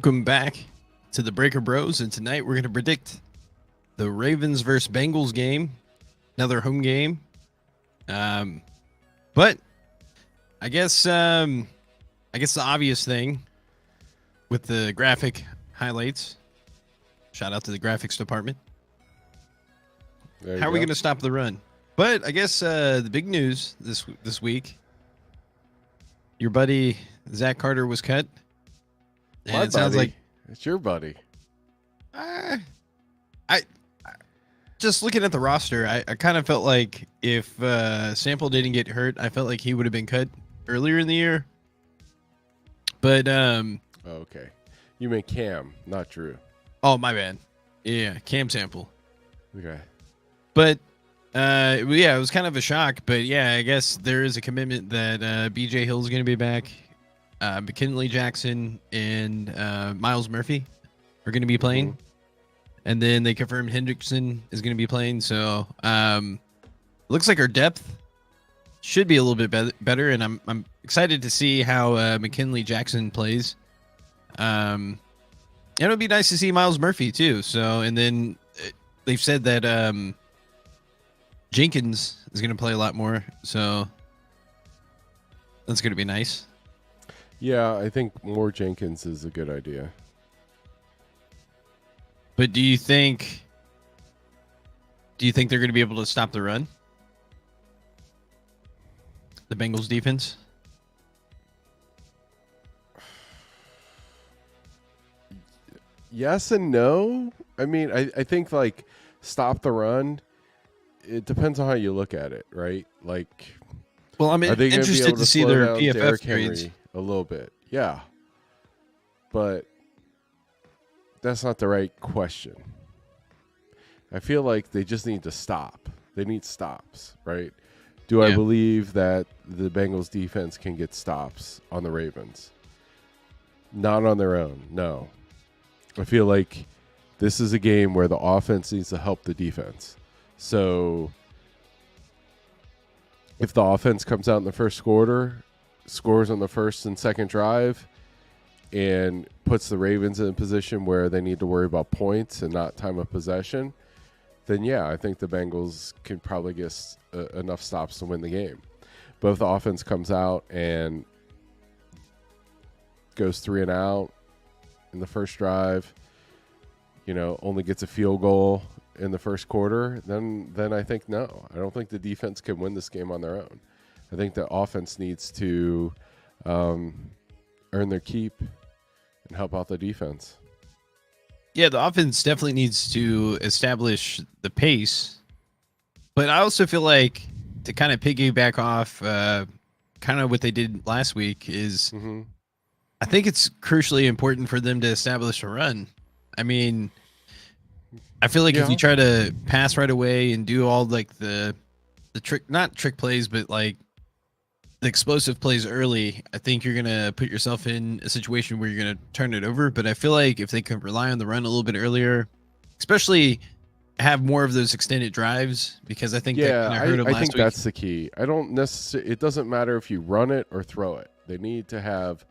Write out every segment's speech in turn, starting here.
Welcome back to the Breaker Bros, and tonight we're going to predict the Ravens versus Bengals game, another home game. But I guess the obvious thing with the graphic highlights. Shout out to the graphics department. How are we going to stop the run? But I guess the big news this week, your buddy Zach Carter was cut. And My it sounds buddy. like It's your buddy. I just looking at the roster, I kind of felt like if Sample didn't get hurt, I felt like he would have been cut earlier in the year. But Okay. You mean Cam, not Drew. oh, my bad. Yeah, Cam Sample. Okay. But yeah, it was kind of a shock. But yeah, I guess there is a commitment that BJ Hill is going to be back. McKinley Jackson and Miles Murphy are going to be playing. And then they confirmed Hendrickson is going to be playing. So looks like our depth should be a little bit better. And I'm excited to see how McKinley Jackson plays. And it'll be nice to see Miles Murphy too. So, and then they've said that Jenkins is going to play a lot more. So that's going to be nice. Yeah, I think more Jenkins is a good idea. But do you think they're going to be able to stop the run? The Bengals defense? Yes and no. I mean, I think like stop the run. It depends on how you look at it, right? Like, Well, I'm are they gonna be interested able to see slow their down PFF Derrick grades. Henry a little bit? Yeah, but that's not the right question. I feel like they just need to stop. They need stops, right? Do I Yeah. believe that the Bengals defense can get stops on the Ravens? Not on their own, no. I feel like this is a game where the offense needs to help the defense. So if the offense comes out in the first quarter, scores on the first and second drive, and puts the Ravens in a position where they need to worry about points and not time of possession, then yeah, I think the Bengals can probably get enough stops to win the game. But if the offense comes out and goes 3 and out in the first drive, only gets a field goal in the first quarter, then I think no. I don't think the defense can win this game on their own. I think the offense needs to earn their keep and help out the defense. Yeah, the offense definitely needs to establish the pace. But I also feel like to kind of piggyback off kind of what they did last week is I think it's crucially important for them to establish a run. I mean, I feel like if you try to pass right away and do all like the not trick plays, but like the explosive plays early, I think you're going to put yourself in a situation where you're going to turn it over. But I feel like if they can rely on the run a little bit earlier, especially have more of those extended drives, because I think that kind of hurt them I last think week. that's the key. I don't necessarily. It doesn't matter if you run it or throw it. They need to have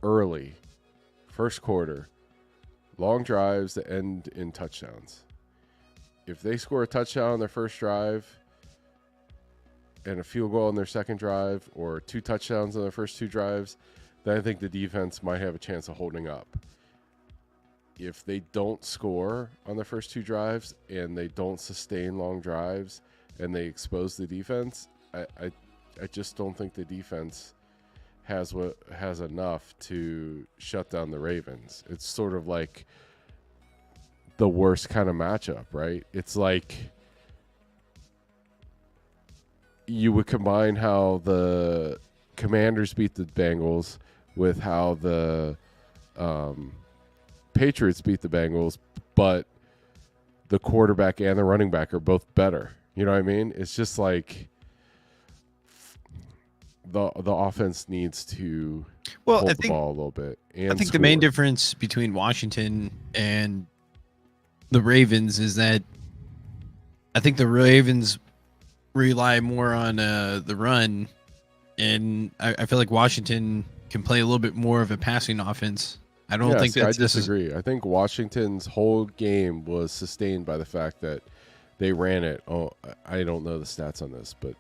early, first quarter, long drives that end in touchdowns. If they score a touchdown on their first drive and a field goal on their second drive, or 2 touchdowns on their first 2 drives, then I think the defense might have a chance of holding up. If they don't score on the first 2 drives and they don't sustain long drives and they expose the defense, I just don't think the defense has enough to shut down the Ravens. It's sort of like the worst kind of matchup, right? It's like you would combine how the Commanders beat the Bengals with how the Patriots beat the Bengals, but the quarterback and the running back are both better. You know what I mean? It's just like the offense needs to hold the ball a little bit. And I think score. the main difference between Washington and the Ravens is that I think the Ravens rely more on the run and I feel like Washington can play a little bit more of a passing offense. I don't think I that's disagree. I think Washington's whole game was sustained by the fact that they ran it. Oh, I don't know the stats on this, but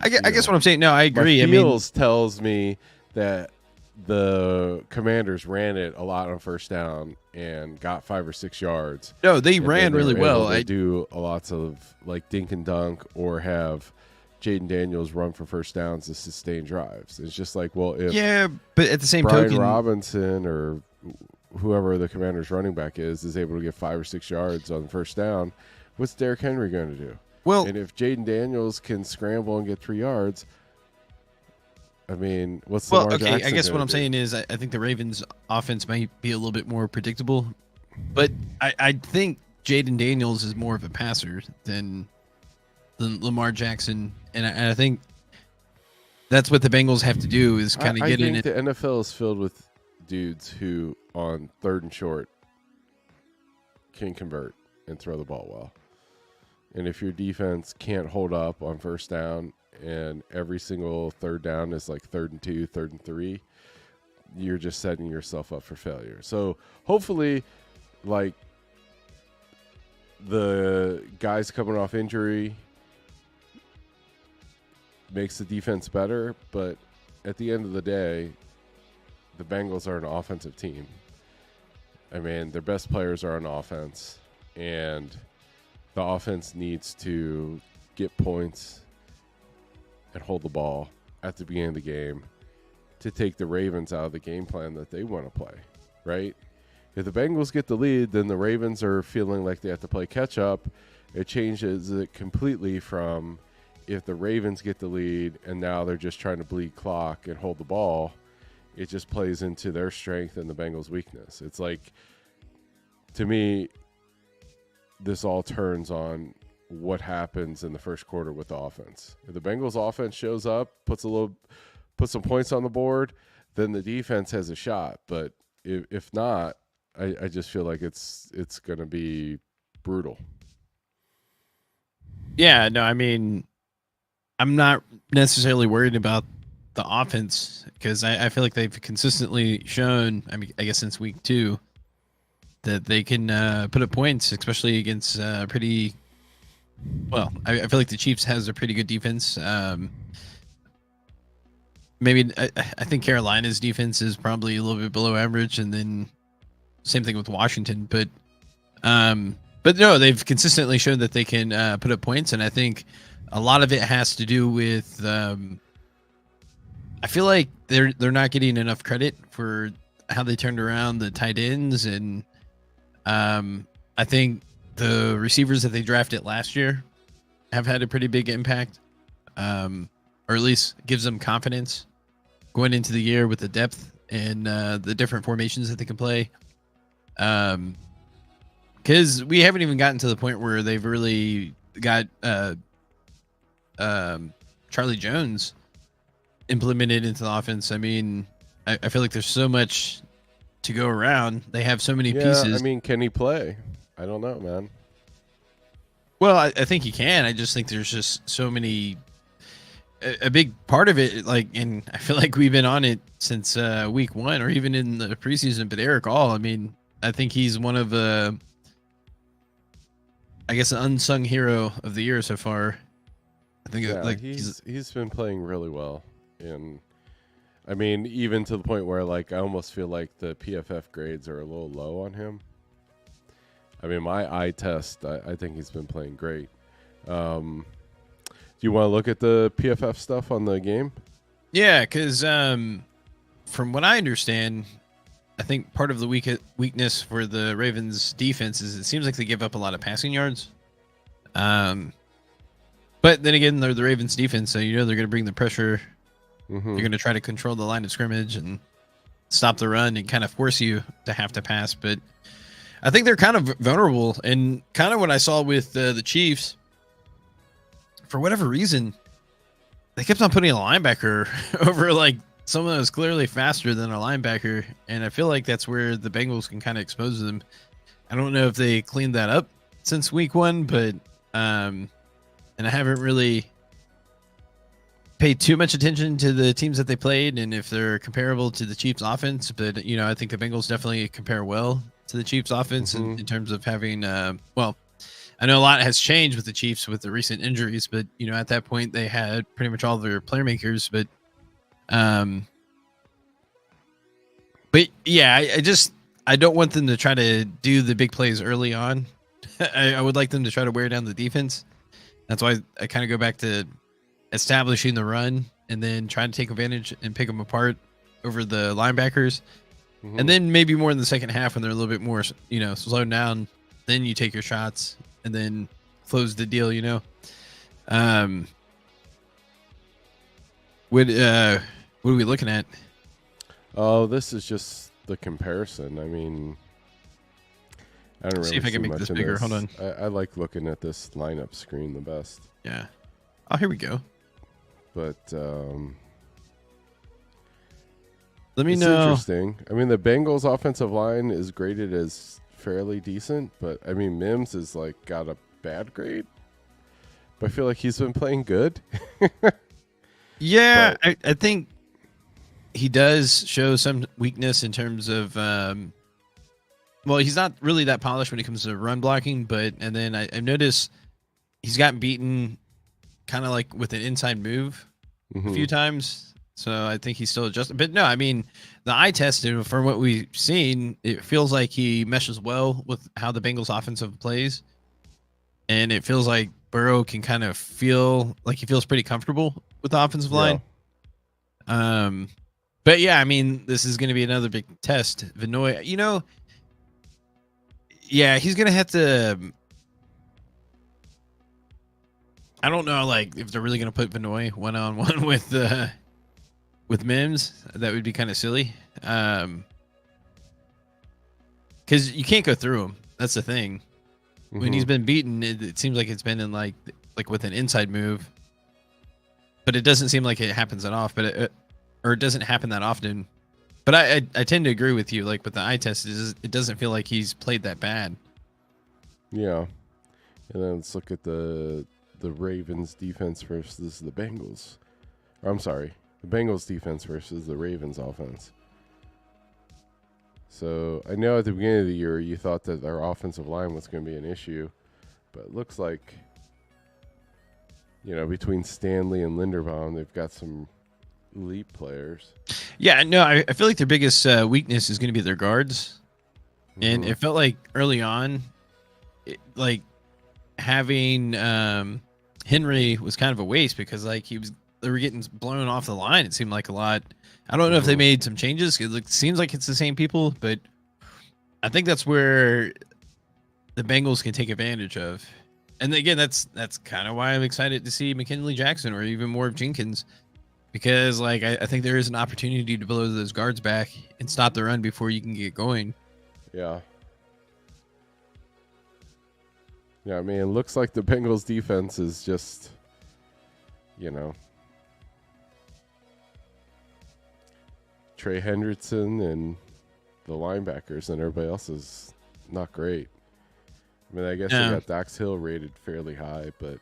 I guess what I'm saying. No, I agree. My feels tells me that the Commanders ran it a lot on first down and got 5 or 6 yards. No, they ran really well. I do lots of like dink and dunk or have Jaden Daniels run for first downs to sustain drives. It's just like, well, if but at the same Brian token, Robinson or whoever the Commanders running back is able to get 5 or 6 yards on the first down, what's Derrick Henry going to do? Well, and if Jaden Daniels can scramble and get 3 yards, I mean, what's the Lamar Jackson I guess what I'm do? saying is I think the Ravens offense might be a little bit more predictable, but I think Jaden Daniels is more of a passer than Lamar Jackson, and I think that's what the Bengals have to do is kind of get in it. The NFL is filled with dudes who on 3rd and short can convert and throw the ball well. And if your defense can't hold up on first down and every single 3rd down is like 3rd and 2, 3rd and 3, you're just setting yourself up for failure. So hopefully, like, the guys coming off injury makes the defense better, but at the end of the day, the Bengals are an offensive team. I mean, their best players are on offense, and the offense needs to get points and hold the ball at the beginning of the game to take the Ravens out of the game plan that they want to play, right? If the Bengals get the lead, then the Ravens are feeling like they have to play catch up. It changes it completely from if the Ravens get the lead and now they're just trying to bleed clock and hold the ball. It just plays into their strength and the Bengals' weakness. It's like, to me, this all turns on what happens in the first quarter with the offense. If the Bengals offense shows up, put some points on the board, then the defense has a shot. But if not, I just feel like it's going to be brutal. Yeah, no, I mean, I'm not necessarily worried about the offense because I feel like they've consistently shown, I mean, I guess since week 2, that they can put up points, especially against pretty. Well, I feel like the Chiefs has a pretty good defense. Maybe I think Carolina's defense is probably a little bit below average, and then same thing with Washington. But no, they've consistently shown that they can put up points, and I think a lot of it has to do with. I feel like they're not getting enough credit for how they turned around the tight ends, and I think the receivers that they drafted last year have had a pretty big impact, or at least gives them confidence going into the year with the depth and the different formations that they can play. Because we haven't even gotten to the point where they've really got Charlie Jones implemented into the offense. I mean, I feel like there's so much to go around. They have so many pieces. I mean, can he play? I don't know, man. Well, I think he can. I just think there's just so many. A big part of it, like, and I feel like we've been on it since week 1 or even in the preseason. But Eric All, I mean, I think he's one of the, I guess, an unsung hero of the year so far. I think like he's been playing really well, and I mean, even to the point where like I almost feel like the PFF grades are a little low on him. I mean, my eye test, I think he's been playing great. Do you want to look at the PFF stuff on the game? Yeah, because from what I understand, I think part of the weakness for the Ravens defense is it seems like they give up a lot of passing yards. But then again, they're the Ravens defense, so you know they're going to bring the pressure. Mm-hmm. They're going to try to control the line of scrimmage and stop the run and kind of force you to have to pass. But I think they're kind of vulnerable. And kind of what I saw with the Chiefs, for whatever reason, they kept on putting a linebacker over like someone that was clearly faster than a linebacker. And I feel like that's where the Bengals can kind of expose them. I don't know if they cleaned that up since week 1, but and I haven't really pay too much attention to the teams that they played and if they're comparable to the Chiefs offense, but I think the Bengals definitely compare well to the Chiefs offense in terms of having well, I know a lot has changed with the Chiefs with the recent injuries, but at that point they had pretty much all their playmakers, but yeah, I don't want them to try to do the big plays early on. I would like them to try to wear down the defense. That's why I kind of go back to establishing the run and then trying to take advantage and pick them apart over the linebackers. And then maybe more in the second half when they're a little bit more, slowed down, then you take your shots and then close the deal, What are we looking at? Oh, this is just the comparison. I mean, I don't really see if I can make this bigger. Hold on. I like looking at this lineup screen the best. Yeah. Oh, here we go. But let me it's know. Interesting. I mean, the Bengals' offensive line is graded as fairly decent, but I mean, Mims is like got a bad grade. But I feel like he's been playing good. Yeah, I think he does show some weakness in terms of well, he's not really that polished when it comes to run blocking, and then I've noticed he's gotten beaten kind of like with an inside move a few times. So I think he's still adjusting. But no, I mean, the eye test, from what we've seen, it feels like he meshes well with how the Bengals offensive plays. And it feels like Burrow can kind of feel like he feels pretty comfortable with the offensive line. But yeah, I mean, this is going to be another big test. Vinoy, yeah, he's going to have to. I don't know, like, if they're really going to put Vinoy one-on-one with Mims. That would be kind of silly. Because you can't go through him. That's the thing. When he's been beaten, it seems like it's been in like with an inside move. But it doesn't seem like it happens that often. Or it doesn't happen that often. But I tend to agree with you. Like with the eye test, it doesn't feel like he's played that bad. Yeah. And then let's look at the Ravens defense versus the Bengals. Or, I'm sorry, the Bengals defense versus the Ravens offense. So I know at the beginning of the year you thought that our offensive line was going to be an issue, but it looks like, between Stanley and Linderbaum, they've got some elite players. Yeah, no, I feel like their biggest weakness is going to be their guards. And it felt like early on, like having Henry was kind of a waste because like they were getting blown off the line. It seemed like a lot. I don't know if they made some changes. It seems like it's the same people, but I think that's where the Bengals can take advantage of. And again, that's kind of why I'm excited to see McKinley Jackson or even more of Jenkins, because like I think there is an opportunity to blow those guards back and stop the run before you can get going. Yeah. Yeah, I mean, it looks like the Bengals defense is just, Trey Hendrickson and the linebackers, and everybody else is not great. I mean, I guess they got Dax Hill rated fairly high, but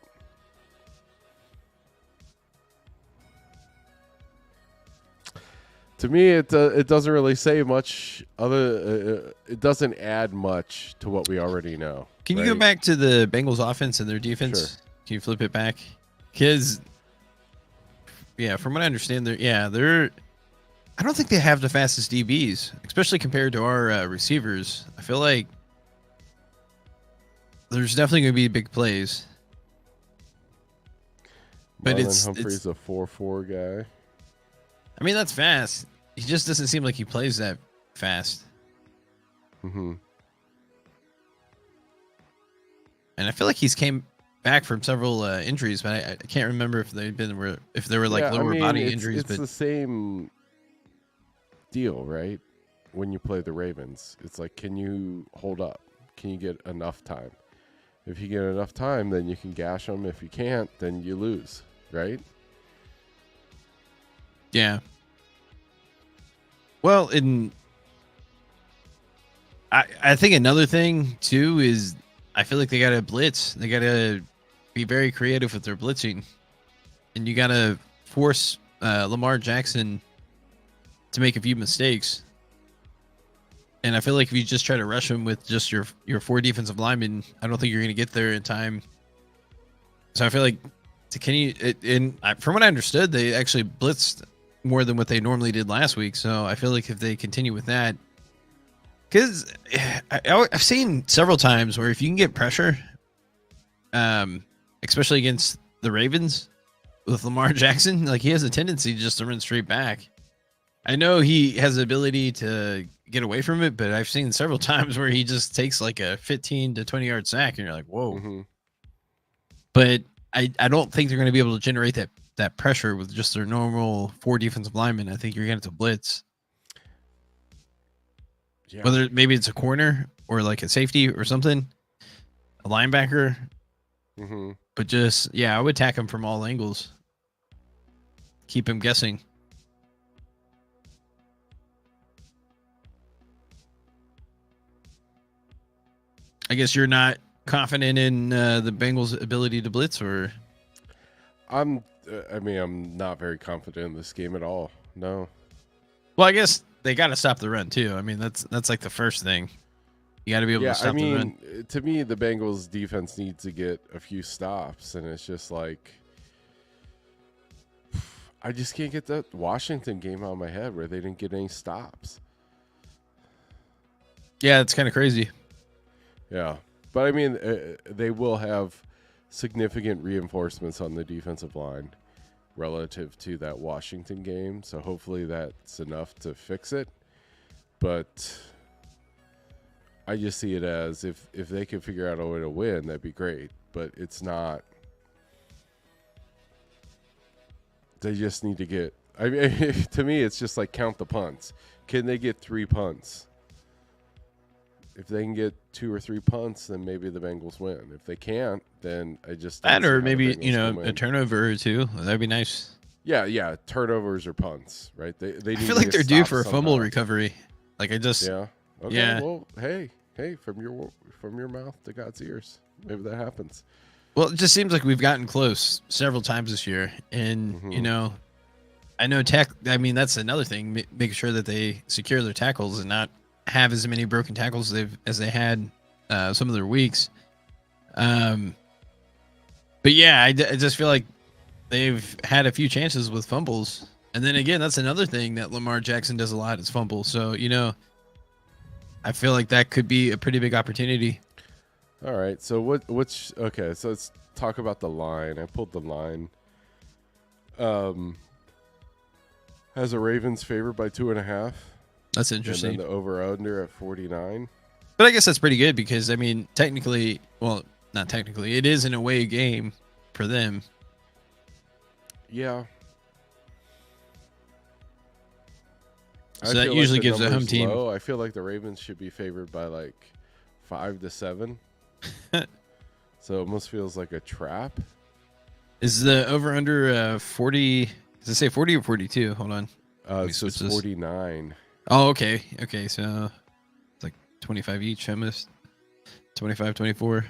to me, it doesn't really say much. It doesn't add much to what we already know. Can you go back to the Bengals offense and their defense? Sure. Can you flip it back? Because, from what I understand, they're. I don't think they have the fastest DBs, especially compared to our receivers. I feel like there's definitely going to be big plays. But Humphrey's a 4.4 guy. I mean, that's fast. He just doesn't seem like he plays that fast. Mm-hmm. And I feel like he's came back from several injuries, but I can't remember if they were like lower body injuries. It's the same deal, right? When you play the Ravens, it's like, can you hold up? Can you get enough time? If you get enough time, then you can gash them. If you can't, then you lose, right? Yeah. Well, I think another thing too is I feel like they got to blitz. They got to be very creative with their blitzing, and you got to force Lamar Jackson to make a few mistakes. And I feel like if you just try to rush him with just your 4 defensive linemen, I don't think you're going to get there in time. So I feel like from what I understood, they actually blitzed more than what they normally did last week. So I feel like if they continue with that, because I've seen several times where if you can get pressure, especially against the Ravens with Lamar Jackson, like he has a tendency just to run straight back. I know he has the ability to get away from it, but I've seen several times where he just takes like a 15 to 20 yard sack and you're like, whoa. Mm-hmm. But I don't think they're going to be able to generate that pressure with just their normal 4 defensive linemen. I think you're going to have to blitz. Yeah. Whether maybe it's a corner or like a safety or something, a linebacker. Mm-hmm. But just, I would attack him from all angles. Keep him guessing. I guess you're not confident in the Bengals' ability to blitz, or? I'm not very confident in this game at all. No. Well, I guess they got to stop the run too. I mean, that's like the first thing. You got to be able to stop the run. To me, the Bengals defense needs to get a few stops, and it's just like I just can't get that Washington game out of my head where they didn't get any stops. Yeah, it's kind of crazy. Yeah, but I mean, they will have significant reinforcements on the defensive line relative to that Washington game, so hopefully that's enough to fix it. But I just see it as if they can figure out a way to win, that'd be great. But it's not. They just need to get. I mean, to me, it's just like count the punts. Can they get 3 punts? If they can get 2 or 3 punts, then maybe the Bengals win. If they can't, then I just that, or maybe a turnover or 2. That'd be nice. Yeah, turnovers or punts, right? They I feel like they're due for a fumble recovery. Like I just Okay. Yeah. Well, hey, from your mouth to God's ears. Maybe that happens. Well, it just seems like we've gotten close several times this year, and I know I mean, that's another thing. Making sure that they secure their tackles and not have as many broken tackles as they had some of their weeks. But yeah, I just feel like they've had a few chances with fumbles, and then again, that's another thing that Lamar Jackson does a lot is fumble. So I feel like that could be a pretty big opportunity. All right. So okay, so let's talk about the line. I pulled the line. Has a Ravens favored by 2.5. That's interesting. And then the over-under at 49. But I guess that's pretty good because, I mean, technically, well, not technically, it is an away game for them. Yeah. So that usually gives a home team. Low. I feel like the Ravens should be favored by like 5 to 7. So it almost feels like a trap. Is the over-under 40? Does it say 40 or 42? Hold on. So it's 49. Oh, okay. Okay, so it's like 25 each almost. 25, 24.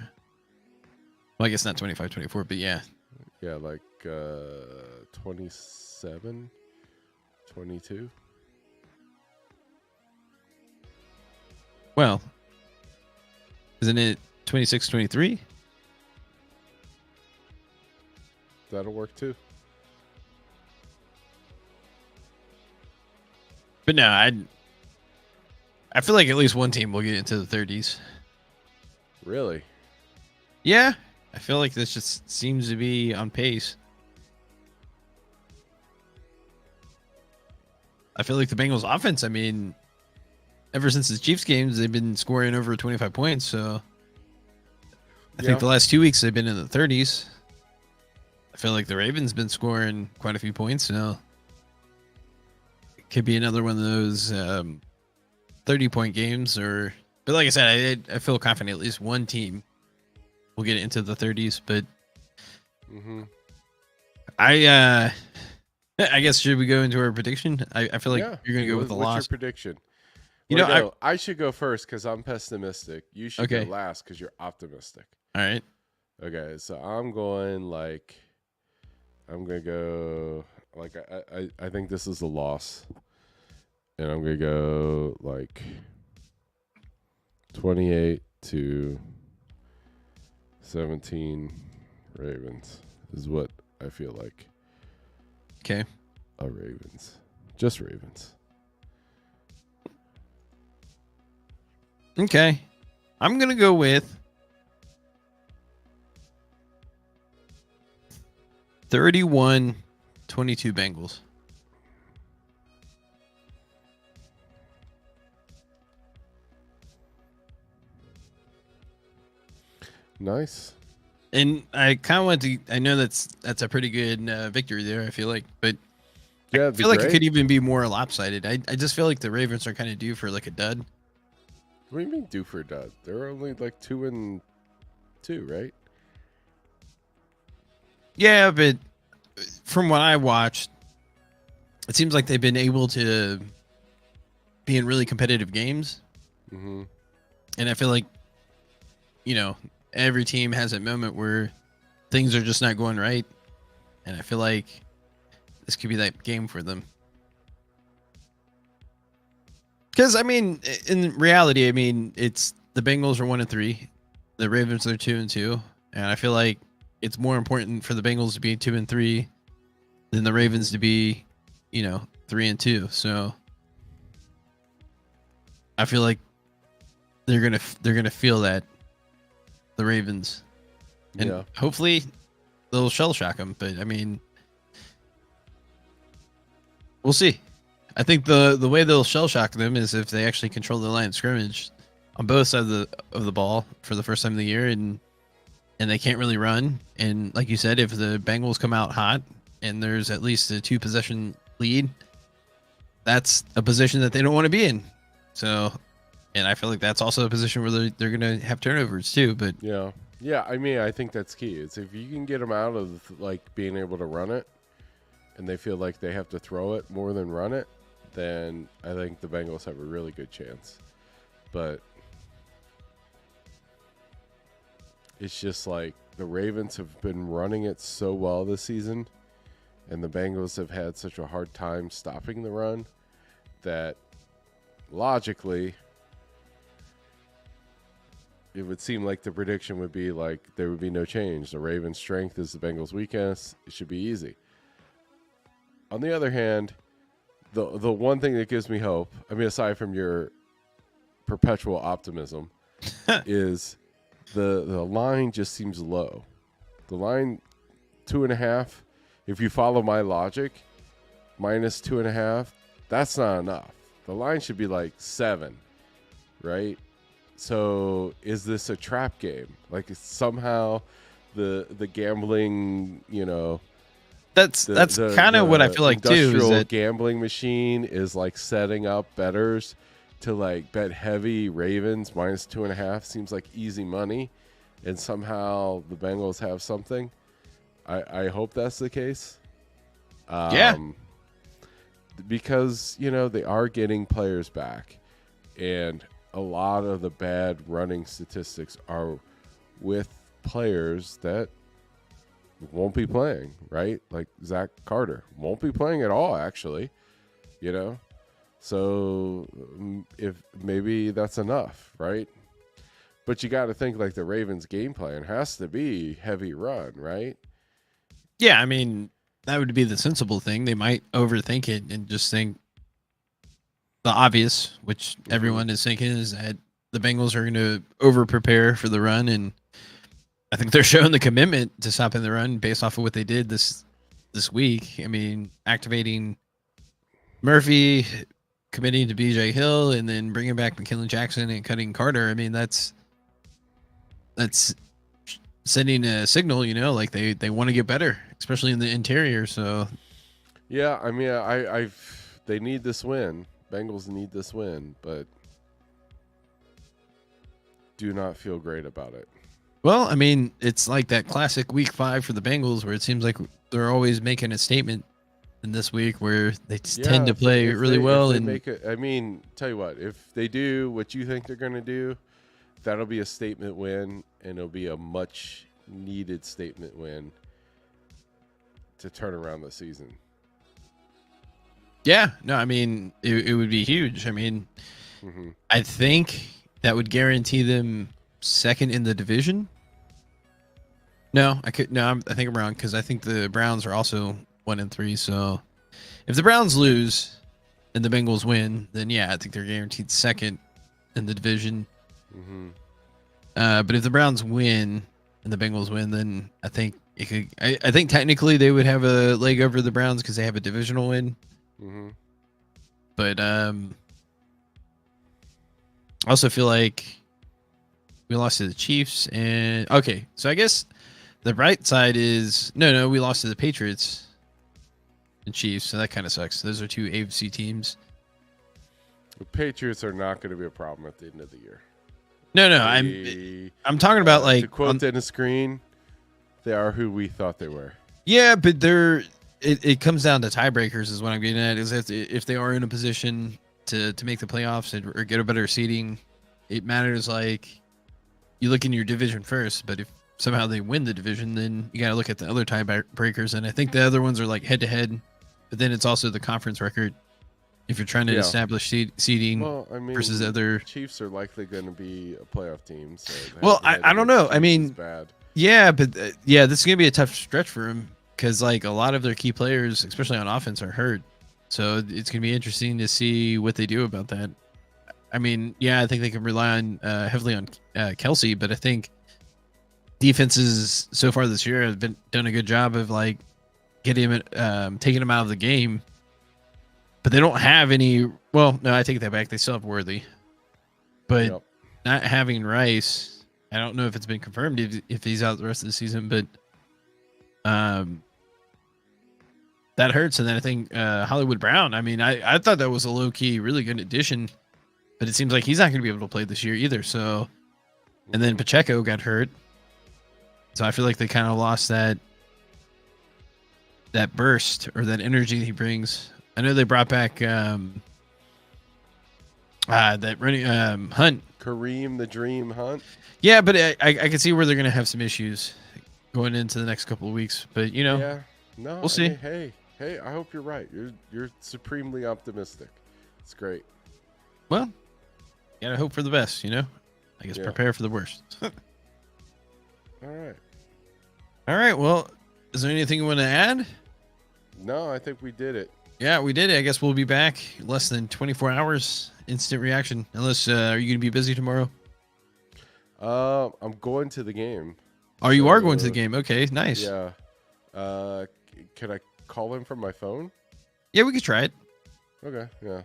Well, I guess not 25, 24, but yeah. Yeah, like 27, 22. Well, isn't it 26, 23? That'll work too. But no, I feel like at least one team will get into the 30s. Really? Yeah. I feel like this just seems to be on pace. I feel like the Bengals offense, I mean, ever since the Chiefs games, they've been scoring over 25 points. So I think the last 2 weeks they've been in the 30s. I feel like the Ravens been scoring quite a few points now. It could be another one of those 30-point games, but like I said, I feel confident at least one team will get into the 30s. But I guess should we go into our prediction? I feel like you're gonna go with the loss. What's your prediction? I should go first because I'm pessimistic. You should go last because you're optimistic. All right. Okay, so I'm going to go Like I think this is a loss, and I'm gonna go like 28-17 Ravens is what I feel like. Okay. Ravens, just Ravens. Okay. I'm gonna go with 31-22 Bengals. Nice. And I kind of want to. I know that's a pretty good victory there. I feel like, but Yeah, I feel like it could even be more lopsided. I just feel like the Ravens are kind of due for like a dud. What do you mean due for a dud? They're only like 2-2, right? Yeah, but from what I watched, it seems like they've been able to be in really competitive games. Mm-hmm. And I feel like, every team has a moment where things are just not going right. And I feel like this could be that game for them. Because, I mean, in reality, I mean, it's the Bengals are 1-3. The Ravens are 2-2. And I feel like it's more important for the Bengals to be 2-3 than the Ravens to be, 3-2. So I feel like they're gonna feel that, the Ravens, and hopefully they'll shell shock them. But I mean, we'll see. I think the way they'll shell shock them is if they actually control the line of scrimmage on both sides of the ball for the first time of the year, and they can't really run. And like you said, if the Bengals come out hot and there's at least a 2 possession lead, that's a position that they don't want to be in. So, and I feel like that's also a position where they're going to have turnovers too. But yeah. I mean, I think that's key. It's if you can get them out of like being able to run it, and they feel like they have to throw it more than run it, then I think the Bengals have a really good chance. But it's just like the Ravens have been running it so well this season, and the Bengals have had such a hard time stopping the run that logically it would seem like the prediction would be like there would be no change. The Ravens' strength is the Bengals' weakness. It should be easy. On the other hand, the one thing that gives me hope, I mean, aside from your perpetual optimism, is the line just seems low. The line 2.5, if you follow my logic, minus 2.5, that's not enough. The line should be like 7, right? So is this a trap game? Like somehow the gambling, that's kind of what I feel like too. Industrial Is that gambling machine is like setting up bettors to like bet heavy Ravens minus 2.5 seems like easy money, and somehow the Bengals have something. I hope that's the case. Because they are getting players back, and a lot of the bad running statistics are with players that won't be playing, right? Like Zach Carter won't be playing at all, actually, So if maybe that's enough, right? But you got to think like the Ravens' game plan has to be heavy run, right? Yeah, I mean, that would be the sensible thing. They might overthink it and just think the obvious, which everyone is thinking, is that the Bengals are going to over prepare for the run, and I think they're showing the commitment to stopping the run based off of what they did this week. I mean, activating Murphy, committing to BJ Hill, and then bringing back McKinley Jackson and cutting Carter. I mean, that's sending a signal, like they want to get better, especially in the interior. So, yeah, I mean, they need this win. Bengals need this win, but do not feel great about it. Well, I mean, it's like that classic week 5 for the Bengals where it seems like they're always making a statement in this week where they tend to play really well. I mean, tell you what, if they do what you think they're going to do, that'll be a statement win, and it'll be a much needed statement win to turn around the season. Yeah, no, I mean it would be huge. I mean, Hmm. I think that would guarantee them second in the division. No, I could. No, I think I'm wrong because I think the Browns are also 1-3. So if the Browns lose and the Bengals win, then yeah, I think they're guaranteed second in the division. Hmm. But if the Browns win and the Bengals win, then I think it could. I think technically they would have a leg over the Browns because they have a divisional win. Hmm. But I also feel like we lost to the Chiefs, and okay, so I guess the bright side is no, we lost to the Patriots and Chiefs, so that kind of sucks. Those are two AFC teams. The Patriots are not going to be a problem at the end of the year. No, They, I'm talking about like to quote Dennis Green, they are who we thought they were. yeah, but it comes down to tiebreakers is what I'm getting at. Is if they are in a position to make the playoffs or get a better seeding, it matters. Like you look in your division first, but if somehow they win the division, then you got to look at the other tiebreakers. And I think the other ones are like head to head, but then it's also the conference record. If you're trying to establish seeding Well, I mean, versus other Chiefs are likely going to be a playoff team. So well, I don't know. I mean, bad. yeah, but yeah, this is gonna be a tough stretch for them because like a lot of their key players, especially on offense, are hurt. So it's gonna be interesting to see what they do about that. I mean, yeah, I think they can rely on heavily on Kelsey, but I think defenses so far this year have done a good job of like getting him, taking him out of the game. But they don't have any. Well, no, I take that back. They still have Worthy, but not having Rice. I don't know if it's been confirmed if he's out the rest of the season, but that hurts. And then I think Hollywood Brown. I mean, I thought that was a low key, really good addition, but it seems like he's not going to be able to play this year either. So, and then Pacheco got hurt, so I feel like they kind of lost that burst or that energy he brings. I know they brought back that running Hunt. Kareem the Dream Hunt. Yeah, but I can see where they're going to have some issues going into the next couple of weeks. But you know, yeah, no, we'll see. Hey, I hope you're right. You're supremely optimistic. It's great. Well, you gotta hope for the best. You know, I guess prepare for the worst. All right. All right. Well, is there anything you want to add? No, I think we did it. Yeah, we did it. I guess we'll be back less than 24 hours. Instant reaction. Unless, are you going to be busy tomorrow? I'm going to the game. Oh, you are going to the game. Okay, nice. Yeah. Can I call him from my phone? Yeah, we could try it. Okay, yeah.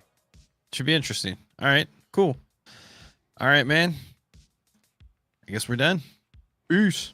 Should be interesting. All right, cool. All right, man. I guess we're done. Peace.